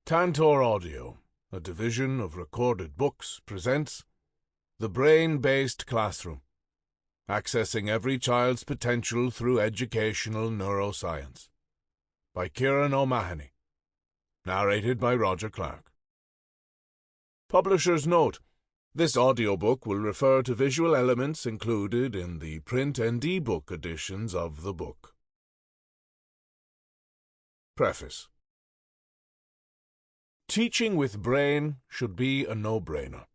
Tantor Audio, a division of Recorded Books, presents The Brain-Based Classroom, Accessing Every Child's Potential Through Educational Neuroscience, by Kieran O'Mahony, narrated by Roger Clark. Publisher's note: this audiobook will refer to visual elements included in the print and e-book editions of the book. Preface. Teaching with brain should be a no-brainer.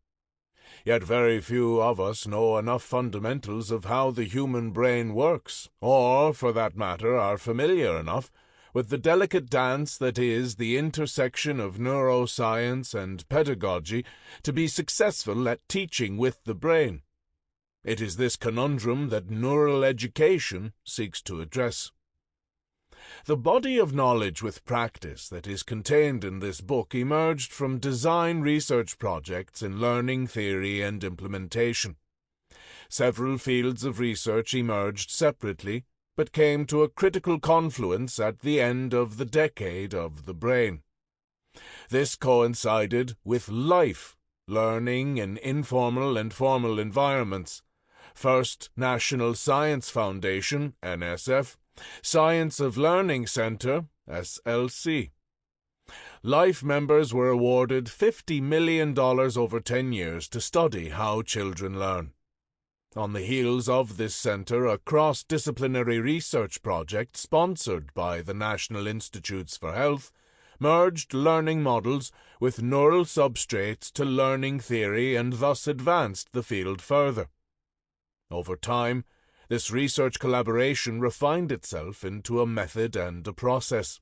Yet very few of us know enough fundamentals of how the human brain works, or, for that matter, are familiar enough with the delicate dance that is the intersection of neuroscience and pedagogy to be successful at teaching with the brain. It is this conundrum that neural education seeks to address. The body of knowledge with practice that is contained in this book emerged from design research projects in learning theory and implementation. Several fields of research emerged separately, but came to a critical confluence at the end of the decade of the brain. This coincided with life, learning in informal and formal environments. First, National Science Foundation, NSF, Science of Learning Center, SLC. Life members were awarded $50 million over 10 years to study how children learn. On the heels of this center, a cross-disciplinary research project sponsored by the National Institutes for Health merged learning models with neural substrates to learning theory and thus advanced the field further. Over time, this research collaboration refined itself into a method and a process.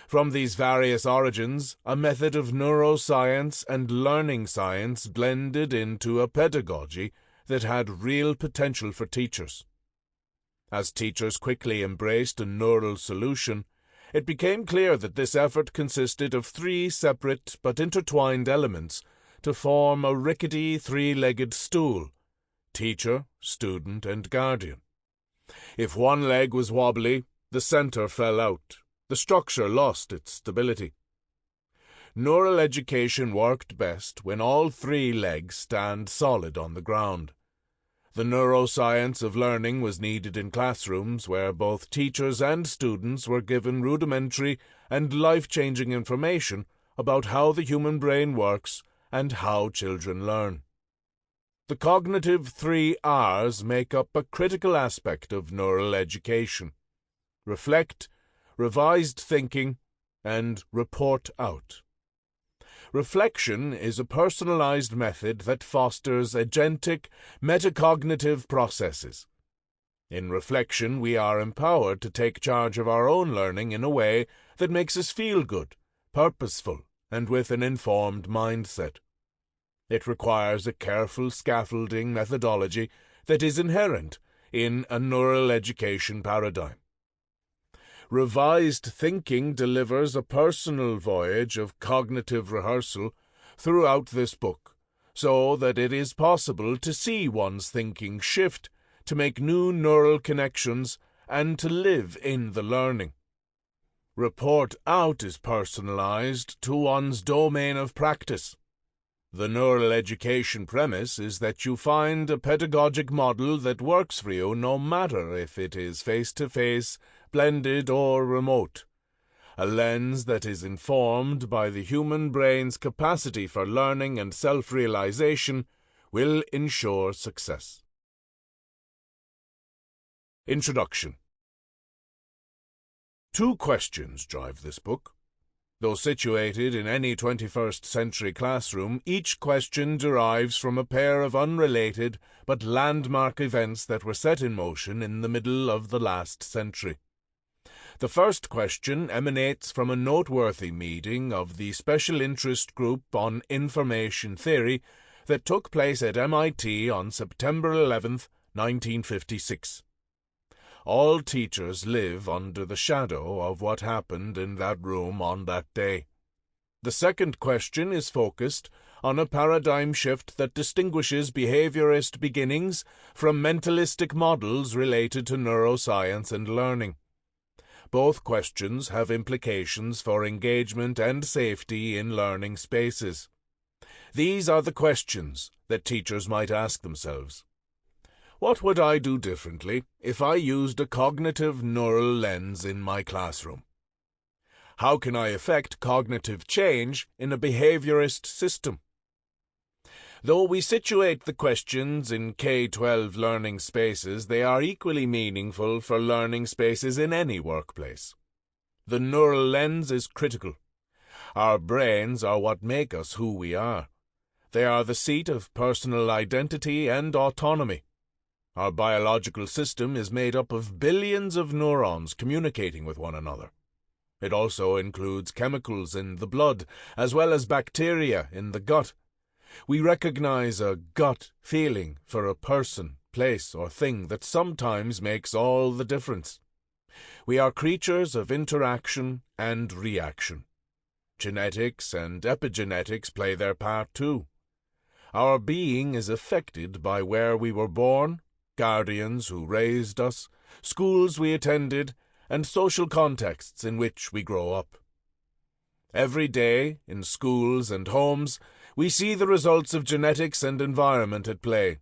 From these various origins, a method of neuroscience and learning science blended into a pedagogy that had real potential for teachers. As teachers quickly embraced a neural solution, it became clear that this effort consisted of three separate but intertwined elements to form a rickety three-legged stool: teacher, student, and guardian. If one leg was wobbly, the center fell out. The structure lost its stability. Neural education worked best when all three legs stand solid on the ground. The neuroscience of learning was needed in classrooms where both teachers and students were given rudimentary and life-changing information about how the human brain works and how children learn. The cognitive 3 R's make up a critical aspect of neural education: reflect, revised thinking, and report out. Reflection is a personalized method that fosters agentic, metacognitive processes. In reflection, we are empowered to take charge of our own learning in a way that makes us feel good, purposeful, and with an informed mindset. It requires a careful scaffolding methodology that is inherent in a neural education paradigm. Revised thinking delivers a personal voyage of cognitive rehearsal throughout this book, so that it is possible to see one's thinking shift, to make new neural connections, and to live in the learning. Report out is personalized to one's domain of practice. The neural education premise is that you find a pedagogic model that works for you no matter if it is face-to-face, blended, or remote. A lens that is informed by the human brain's capacity for learning and self-realization will ensure success. Introduction. Two questions drive this book. Though situated in any 21st century classroom, each question derives from a pair of unrelated but landmark events that were set in motion in the middle of the last century. The first question emanates from a noteworthy meeting of the Special Interest Group on Information Theory that took place at MIT on September 11, 1956. All teachers live under the shadow of what happened in that room on that day. The second question is focused on a paradigm shift that distinguishes behaviorist beginnings from mentalistic models related to neuroscience and learning. Both questions have implications for engagement and safety in learning spaces. These are the questions that teachers might ask themselves. What would I do differently if I used a cognitive neural lens in my classroom? How can I effect cognitive change in a behaviorist system? Though we situate the questions in K-12 learning spaces, they are equally meaningful for learning spaces in any workplace. The neural lens is critical. Our brains are what make us who we are. They are the seat of personal identity and autonomy. Our biological system is made up of billions of neurons communicating with one another. It also includes chemicals in the blood, as well as bacteria in the gut. We recognize a gut feeling for a person, place, or thing that sometimes makes all the difference. We are creatures of interaction and reaction. Genetics and epigenetics play their part too. Our being is affected by where we were born, guardians who raised us, schools we attended, and social contexts in which we grow up. Every day, in schools and homes, we see the results of genetics and environment at play.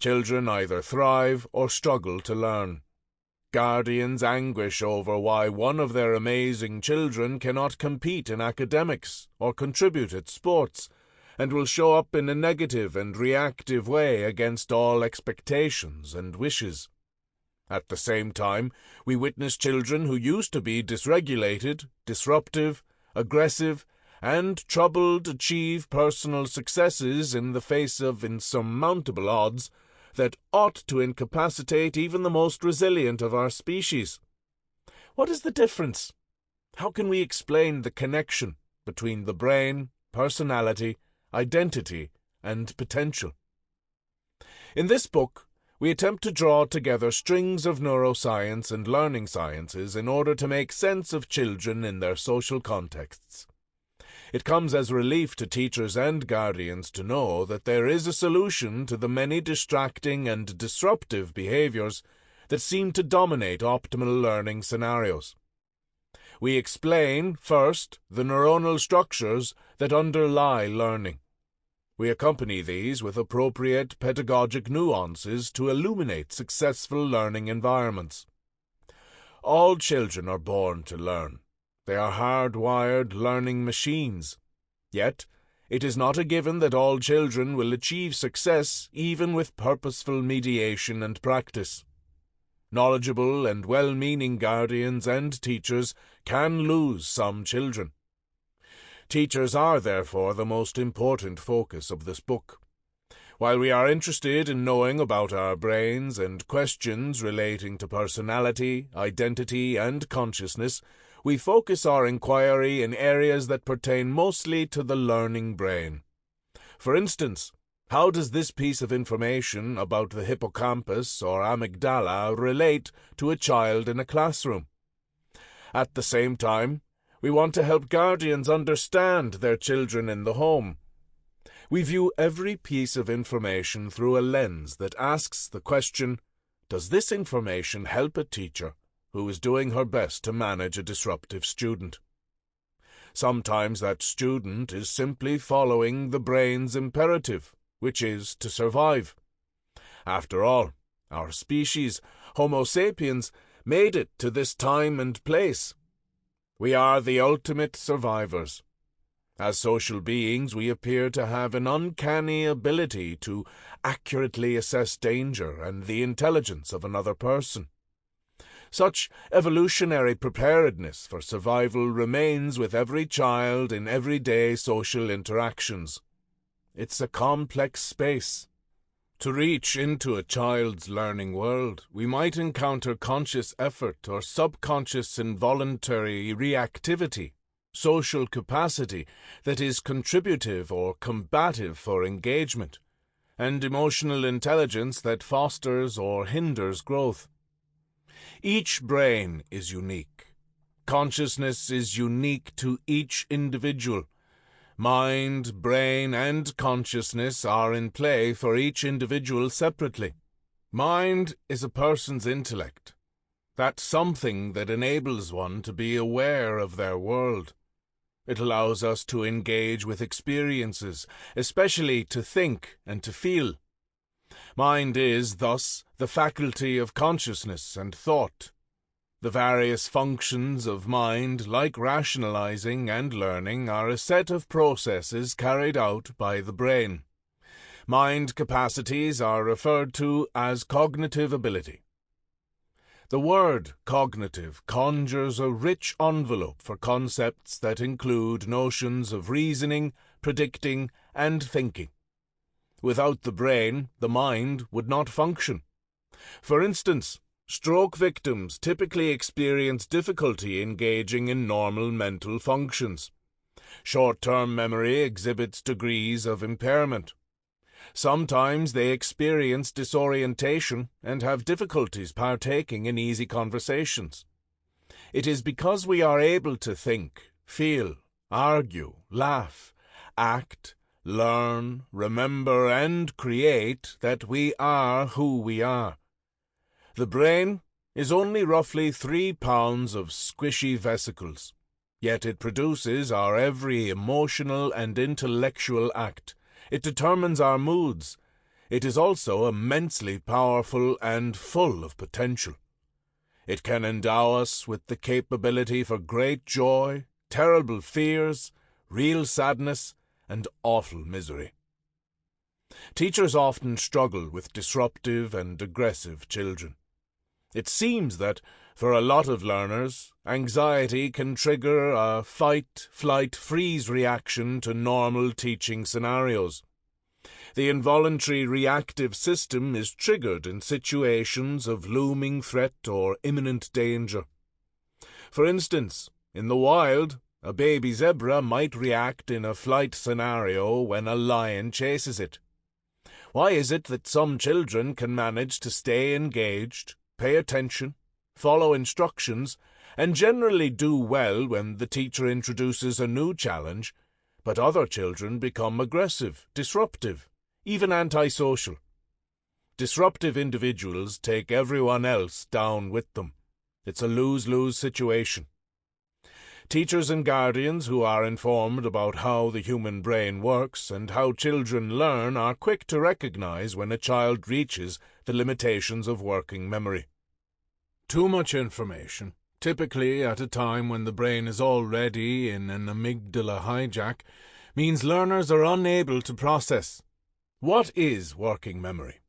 Children either thrive or struggle to learn. Guardians anguish over why one of their amazing children cannot compete in academics or contribute at sports, and will show up in a negative and reactive way against all expectations and wishes. At the same time, we witness children who used to be dysregulated, disruptive, aggressive, and troubled achieve personal successes in the face of insurmountable odds that ought to incapacitate even the most resilient of our species. What is the difference? How can we explain the connection between the brain, personality, identity, and potential? In this book, we attempt to draw together strings of neuroscience and learning sciences in order to make sense of children in their social contexts. It comes as relief to teachers and guardians to know that there is a solution to the many distracting and disruptive behaviors that seem to dominate optimal learning scenarios. We explain, first, the neuronal structures that underlie learning. We accompany these with appropriate pedagogic nuances to illuminate successful learning environments. All children are born to learn. They are hardwired learning machines. Yet, it is not a given that all children will achieve success even with purposeful mediation and practice. Knowledgeable and well-meaning guardians and teachers can lose some children. Teachers are therefore the most important focus of this book. While we are interested in knowing about our brains and questions relating to personality, identity, and consciousness, we focus our inquiry in areas that pertain mostly to the learning brain. For instance, how does this piece of information about the hippocampus or amygdala relate to a child in a classroom? At the same time, we want to help guardians understand their children in the home. We view every piece of information through a lens that asks the question, does this information help a teacher who is doing her best to manage a disruptive student? Sometimes that student is simply following the brain's imperative, which is to survive. After all, our species, Homo sapiens, made it to this time and place. We are the ultimate survivors. As social beings, we appear to have an uncanny ability to accurately assess danger and the intelligence of another person. Such evolutionary preparedness for survival remains with every child in everyday social interactions. It's a complex space. To reach into a child's learning world, we might encounter conscious effort or subconscious involuntary reactivity, social capacity that is contributive or combative for engagement, and emotional intelligence that fosters or hinders growth. Each brain is unique. Consciousness is unique to each individual. Mind, brain, and consciousness are in play for each individual separately. Mind is a person's intellect. that something that enables one to be aware of their world. It allows us to engage with experiences, especially to think and to feel. Mind is, thus, the faculty of consciousness and thought. The various functions of mind, like rationalizing and learning, are a set of processes carried out by the brain. Mind capacities are referred to as cognitive ability. The word cognitive conjures a rich envelope for concepts that include notions of reasoning, predicting, and thinking. Without the brain, the mind would not function. For instance, stroke victims typically experience difficulty engaging in normal mental functions. Short-term memory exhibits degrees of impairment. Sometimes they experience disorientation and have difficulties partaking in easy conversations. It is because we are able to think, feel, argue, laugh, act, learn, remember, and create that we are who we are. The brain is only roughly 3 pounds of squishy vesicles, yet it produces our every emotional and intellectual act. It determines our moods. It is also immensely powerful and full of potential. It can endow us with the capability for great joy, terrible fears, real sadness, and awful misery. Teachers often struggle with disruptive and aggressive children. It seems that, for a lot of learners, anxiety can trigger a fight, flight, freeze reaction to normal teaching scenarios. The involuntary reactive system is triggered in situations of looming threat or imminent danger. For instance, in the wild, a baby zebra might react in a flight scenario when a lion chases it. Why is it that some children can manage to stay engaged, pay attention, follow instructions, and generally do well when the teacher introduces a new challenge, but other children become aggressive, disruptive, even antisocial? Disruptive individuals take everyone else down with them. It's a lose-lose situation. Teachers and guardians who are informed about how the human brain works and how children learn are quick to recognize when a child reaches the limitations of working memory. Too much information, typically at a time when the brain is already in an amygdala hijack, means learners are unable to process. What is working memory?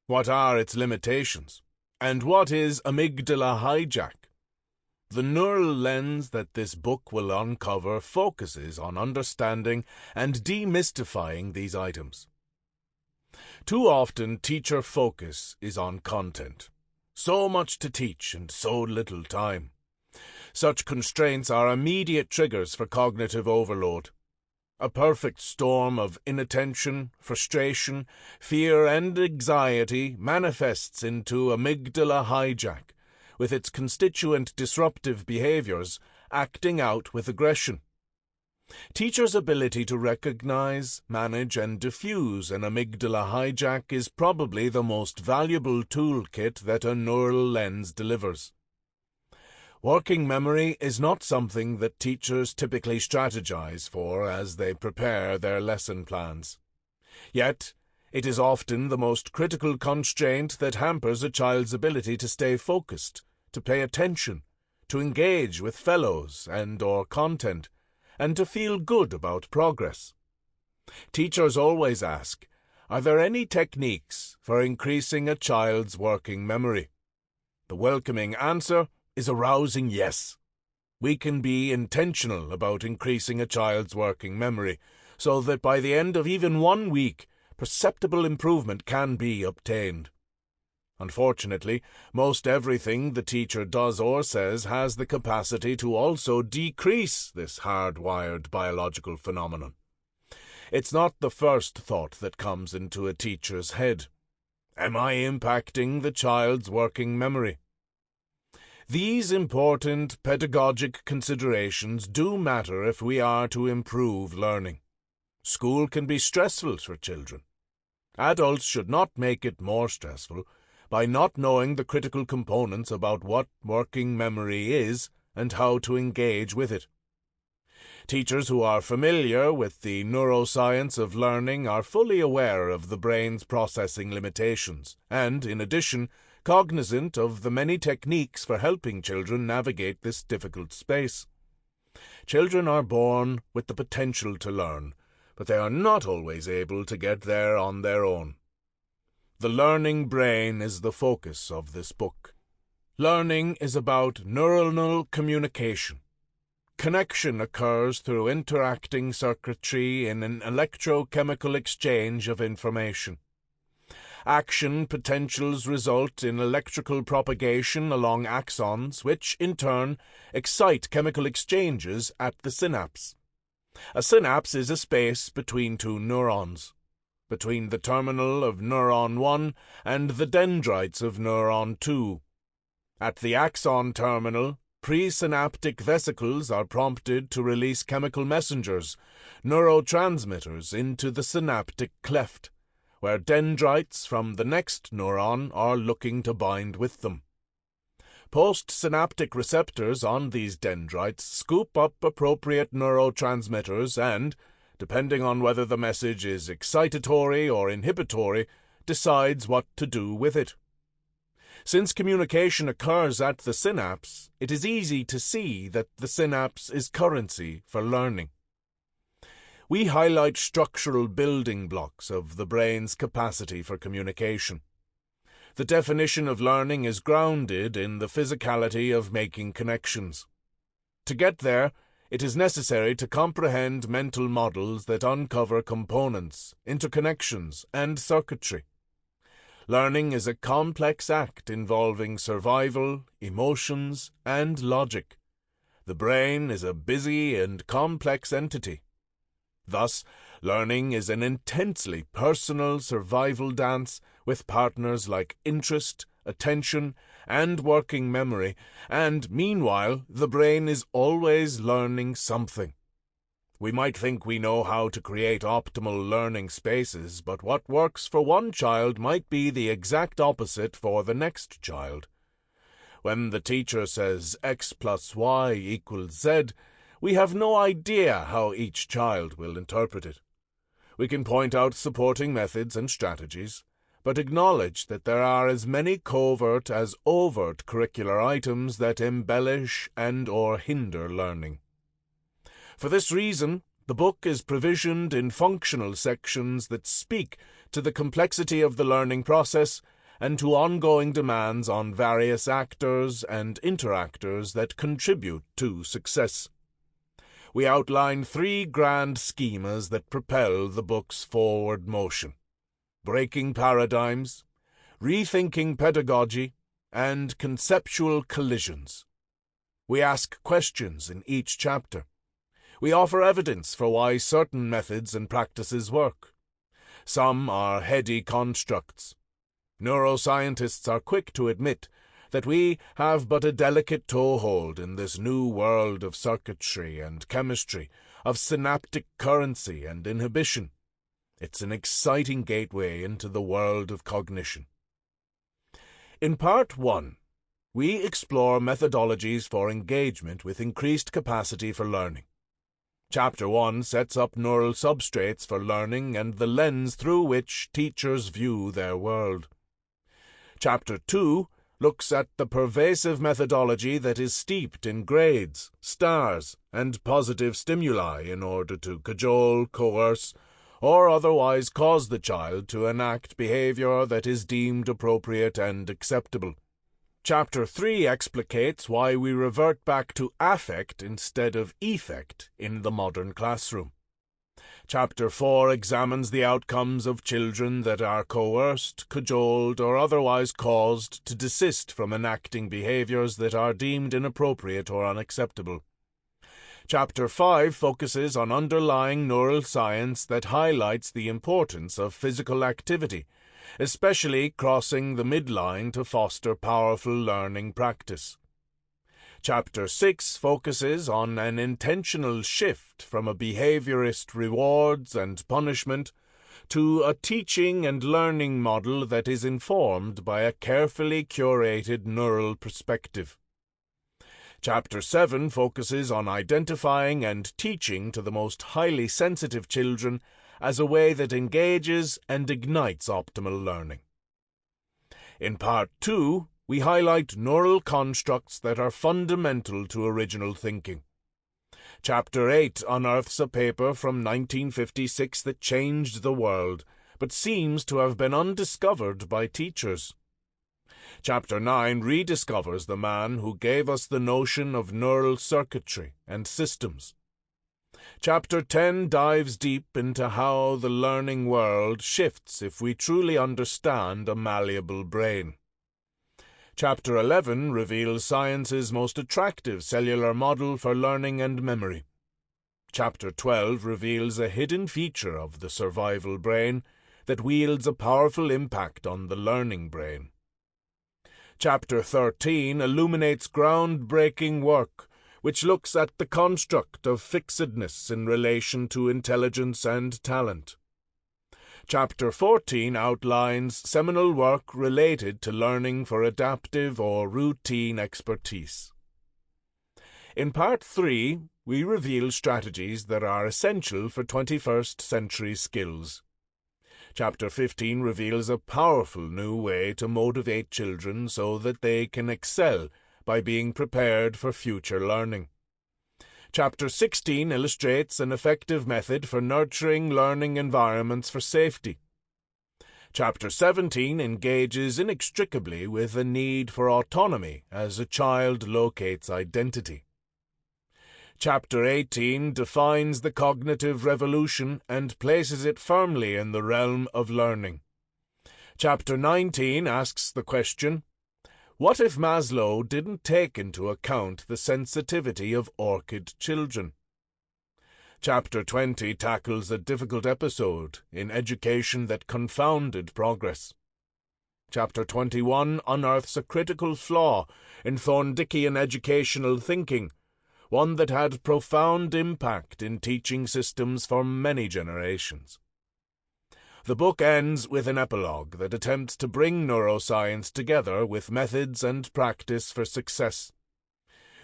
What are its limitations? And what is amygdala hijack? The neural lens that this book will uncover focuses on understanding and demystifying these items. Too often, teacher focus is on content. So much to teach and so little time. Such constraints are immediate triggers for cognitive overload. A perfect storm of inattention, frustration, fear, and anxiety manifests into amygdala hijack, with its constituent disruptive behaviors acting out with aggression. Teachers' ability to recognize, manage, and diffuse an amygdala hijack is probably the most valuable toolkit that a neural lens delivers. Working memory is not something that teachers typically strategize for as they prepare their lesson plans. Yet, it is often the most critical constraint that hampers a child's ability to stay focused, to pay attention, to engage with fellows and/or content, and to feel good about progress. Teachers always ask, are there any techniques for increasing a child's working memory? The welcoming answer is a rousing yes. We can be intentional about increasing a child's working memory, so that by the end of even 1 week, perceptible improvement can be obtained. Unfortunately, most everything the teacher does or says has the capacity to also decrease this hardwired biological phenomenon. It's not the first thought that comes into a teacher's head. Am I impacting the child's working memory? These important pedagogic considerations do matter if we are to improve learning. School can be stressful for children. Adults should not make it more stressful, by not knowing the critical components about what working memory is and how to engage with it. Teachers who are familiar with the neuroscience of learning are fully aware of the brain's processing limitations and, in addition, cognizant of the many techniques for helping children navigate this difficult space. Children are born with the potential to learn, but they are not always able to get there on their own. The learning brain is the focus of this book. Learning is about neuronal communication. Connection occurs through interacting circuitry in an electrochemical exchange of information. Action potentials result in electrical propagation along axons, which, in turn, excite chemical exchanges at the synapse. A synapse is a space between two neurons, between the terminal of neuron 1 and the dendrites of neuron 2. At the axon terminal, presynaptic vesicles are prompted to release chemical messengers, neurotransmitters, into the synaptic cleft, where dendrites from the next neuron are looking to bind with them. Postsynaptic receptors on these dendrites scoop up appropriate neurotransmitters and, depending on whether the message is excitatory or inhibitory, decides what to do with it. Since communication occurs at the synapse, it is easy to see that the synapse is currency for learning. We highlight structural building blocks of the brain's capacity for communication. The definition of learning is grounded in the physicality of making connections. To get there, it is necessary to comprehend mental models that uncover components, interconnections, and circuitry. Learning is a complex act involving survival, emotions, and logic. The brain is a busy and complex entity. Thus, learning is an intensely personal survival dance with partners like interest, attention, and working memory, and meanwhile, the brain is always learning something. We might think we know how to create optimal learning spaces, but what works for one child might be the exact opposite for the next child. When the teacher says X plus Y equals Z, we have no idea how each child will interpret it. We can point out supporting methods and strategies, but acknowledge that there are as many covert as overt curricular items that embellish and/or hinder learning. For this reason, the book is provisioned in functional sections that speak to the complexity of the learning process and to ongoing demands on various actors and interactors that contribute to success. We outline 3 grand schemas that propel the book's forward motion: breaking paradigms, rethinking pedagogy, and conceptual collisions. We ask questions in each chapter. We offer evidence for why certain methods and practices work. Some are heady constructs. Neuroscientists are quick to admit that we have but a delicate toehold in this new world of circuitry and chemistry, of synaptic currency and inhibition. It's an exciting gateway into the world of cognition. In Part 1, we explore methodologies for engagement with increased capacity for learning. Chapter 1 sets up neural substrates for learning and the lens through which teachers view their world. Chapter 2 looks at the pervasive methodology that is steeped in grades, stars, and positive stimuli in order to cajole, coerce, or otherwise cause the child to enact behavior that is deemed appropriate and acceptable. Chapter 3 explicates why we revert back to affect instead of effect in the modern classroom. Chapter 4 examines the outcomes of children that are coerced, cajoled, or otherwise caused to desist from enacting behaviors that are deemed inappropriate or unacceptable. Chapter 5 focuses on underlying neural science that highlights the importance of physical activity, especially crossing the midline to foster powerful learning practice. Chapter 6 focuses on an intentional shift from a behaviorist rewards and punishment to a teaching and learning model that is informed by a carefully curated neural perspective. Chapter 7 focuses on identifying and teaching to the most highly sensitive children as a way that engages and ignites optimal learning. In Part 2, we highlight neural constructs that are fundamental to original thinking. Chapter 8 unearths a paper from 1956 that changed the world, but seems to have been undiscovered by teachers. Chapter 9 rediscovers the man who gave us the notion of neural circuitry and systems. Chapter 10 dives deep into how the learning world shifts if we truly understand a malleable brain. Chapter 11 reveals science's most attractive cellular model for learning and memory. Chapter 12 reveals a hidden feature of the survival brain that wields a powerful impact on the learning brain. Chapter 13 illuminates groundbreaking work which looks at the construct of fixedness in relation to intelligence and talent. Chapter 14 outlines seminal work related to learning for adaptive or routine expertise. In Part 3, we reveal strategies that are essential for 21st century skills. Chapter 15 reveals a powerful new way to motivate children so that they can excel by being prepared for future learning. Chapter 16 illustrates an effective method for nurturing learning environments for safety. Chapter 17 engages inextricably with the need for autonomy as a child locates identity. Chapter 18 defines the cognitive revolution and places it firmly in the realm of learning. Chapter 19 asks the question, what if Maslow didn't take into account the sensitivity of orchid children? Chapter 20 tackles a difficult episode in education that confounded progress. Chapter 21 unearths a critical flaw in Thorndickian educational thinking, one that had profound impact in teaching systems for many generations. The book ends with an epilogue that attempts to bring neuroscience together with methods and practice for success.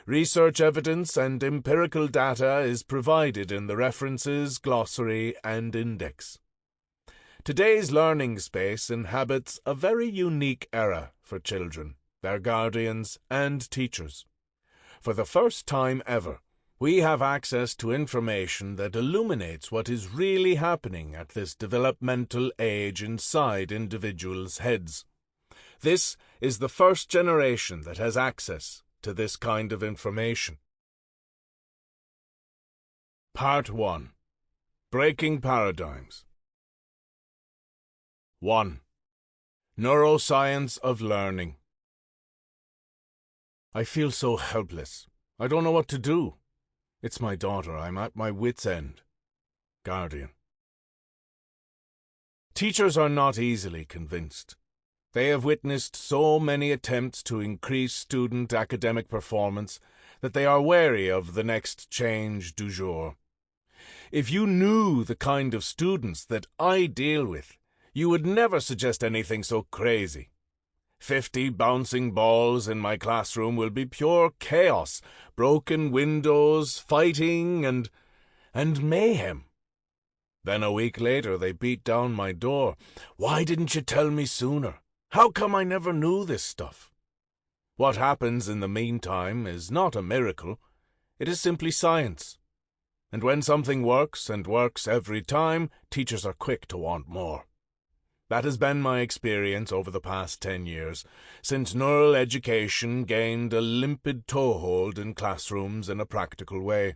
Research evidence and empirical data is provided in the references, glossary, and index. Today's learning space inhabits a very unique era for children, their guardians, and teachers. For the first time ever, we have access to information that illuminates what is really happening at this developmental age inside individuals' heads. This is the first generation that has access to this kind of information. Part 1. Breaking Paradigms. 1. Neuroscience of Learning. I feel so helpless. I don't know what to do. It's my daughter. I'm at my wit's end. Guardian. Teachers are not easily convinced. They have witnessed so many attempts to increase student academic performance that they are wary of the next change du jour. If you knew the kind of students that I deal with, you would never suggest anything so crazy. 50 bouncing balls in my classroom will be pure chaos, broken windows, fighting, and mayhem. Then a week later they beat down my door. Why didn't you tell me sooner? How come I never knew this stuff? What happens in the meantime is not a miracle. It is simply science. And when something works and works every time, teachers are quick to want more. That has been my experience over the past 10 years, since neural education gained a limpid toehold in classrooms in a practical way.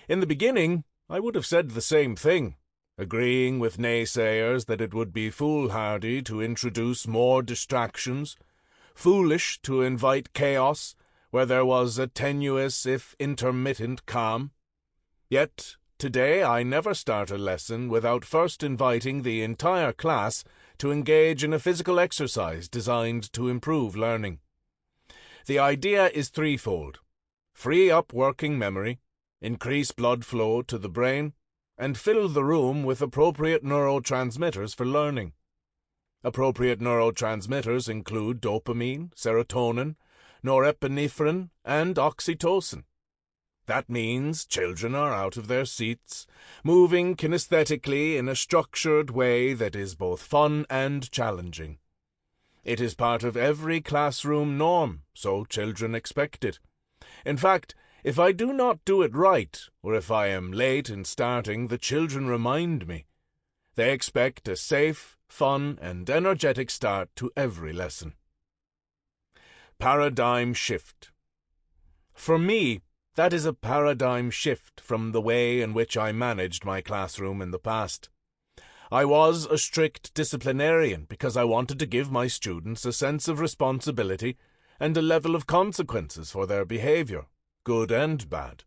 In the beginning, I would have said the same thing, agreeing with naysayers that it would be foolhardy to introduce more distractions, foolish to invite chaos where there was a tenuous if intermittent calm. Yet, today I never start a lesson without first inviting the entire class to engage in a physical exercise designed to improve learning. The idea is threefold: free up working memory, increase blood flow to the brain, and fill the room with appropriate neurotransmitters for learning. Appropriate neurotransmitters include dopamine, serotonin, norepinephrine, and oxytocin. That means children are out of their seats, moving kinesthetically in a structured way that is both fun and challenging. It is part of every classroom norm, so children expect it. In fact, if I do not do it right, or if I am late in starting, the children remind me. They expect a safe, fun, and energetic start to every lesson. Paradigm shift. For me, that is a paradigm shift from the way in which I managed my classroom in the past. I was a strict disciplinarian because I wanted to give my students a sense of responsibility and a level of consequences for their behavior, good and bad.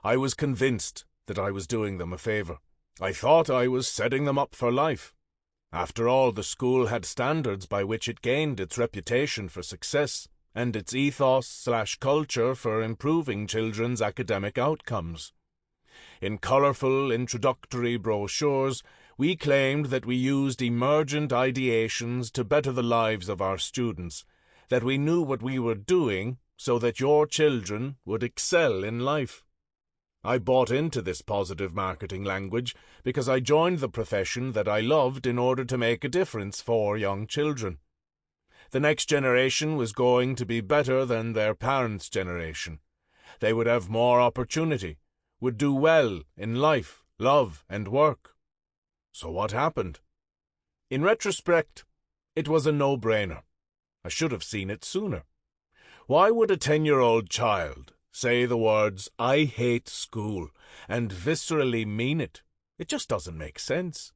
I was convinced that I was doing them a favor. I thought I was setting them up for life. After all, the school had standards by which it gained its reputation for success and its ethos/culture for improving children's academic outcomes. In colorful introductory brochures, we claimed that we used emergent ideations to better the lives of our students, that we knew what we were doing so that your children would excel in life. I bought into this positive marketing language because I joined the profession that I loved in order to make a difference for young children. The next generation was going to be better than their parents' generation. They would have more opportunity, would do well in life, love, and work. So what happened? In retrospect, it was a no-brainer. I should have seen it sooner. Why would a 10-year-old child say the words, "I hate school," and viscerally mean it? It just doesn't make sense.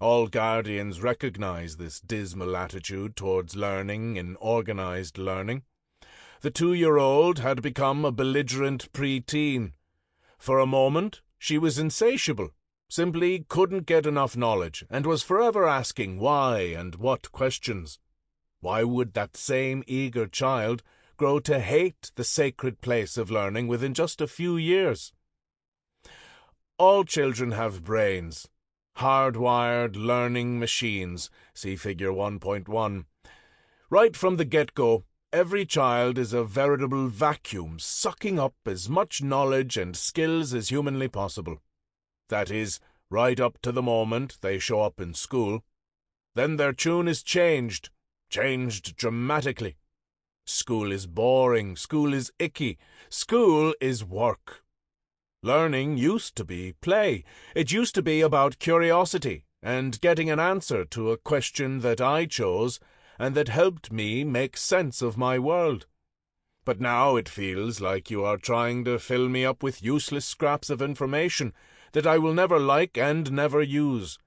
All guardians recognize this dismal attitude towards learning in organized learning. The 2-year-old had become a belligerent preteen. For a moment, she was insatiable, simply couldn't get enough knowledge, and was forever asking why and what questions. Why would that same eager child grow to hate the sacred place of learning within just a few years? All children have brains, hardwired learning machines, see Figure 1.1. Right from the get-go, every child is a veritable vacuum sucking up as much knowledge and skills as humanly possible. That is, right up to the moment they show up in school. Then their tune is changed dramatically. School is boring, school is icky, school is work. Learning used to be play. It used to be about curiosity and getting an answer to a question that I chose and that helped me make sense of my world. But now it feels like you are trying to fill me up with useless scraps of information that I will never like and never use,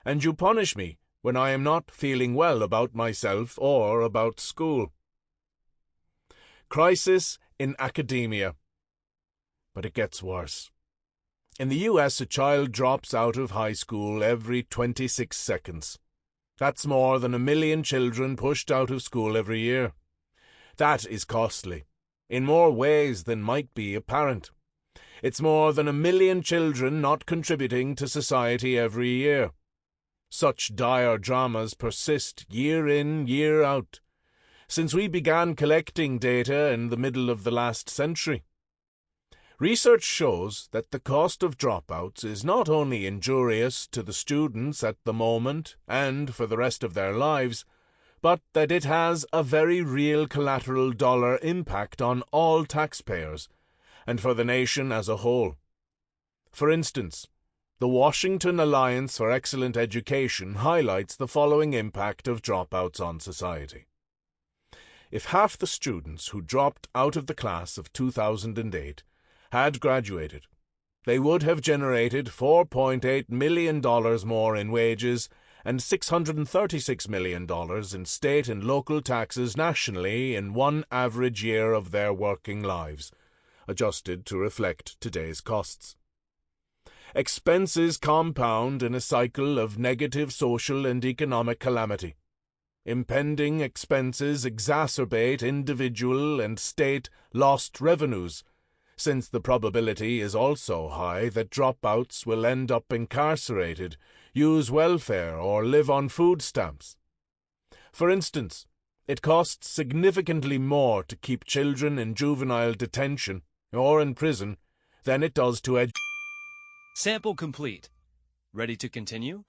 and you punish me when I am not feeling well about myself or about school. Crisis in academia. But it gets worse. In the US, a child drops out of high school every 26 seconds. That's more than 1 million children pushed out of school every year. That is costly, in more ways than might be apparent. It's more than 1 million children not contributing to society every year. Such dire dramas persist year in, year out, since we began collecting data in the middle of the last century. Research shows that the cost of dropouts is not only injurious to the students at the moment and for the rest of their lives, but that it has a very real collateral dollar impact on all taxpayers and for the nation as a whole. For instance, the Washington Alliance for Excellent Education highlights the following impact of dropouts on society. If half the students who dropped out of the class of 2008 had graduated, they would have generated $4.8 million more in wages and $636 million in state and local taxes nationally in one average year of their working lives, adjusted to reflect today's costs. Expenses compound in a cycle of negative social and economic calamity. Impending expenses exacerbate individual and state lost revenues, since the probability is also high that dropouts will end up incarcerated, use welfare, or live on food stamps. For instance, it costs significantly more to keep children in juvenile detention or in prison than it does to Sample complete. Ready to continue?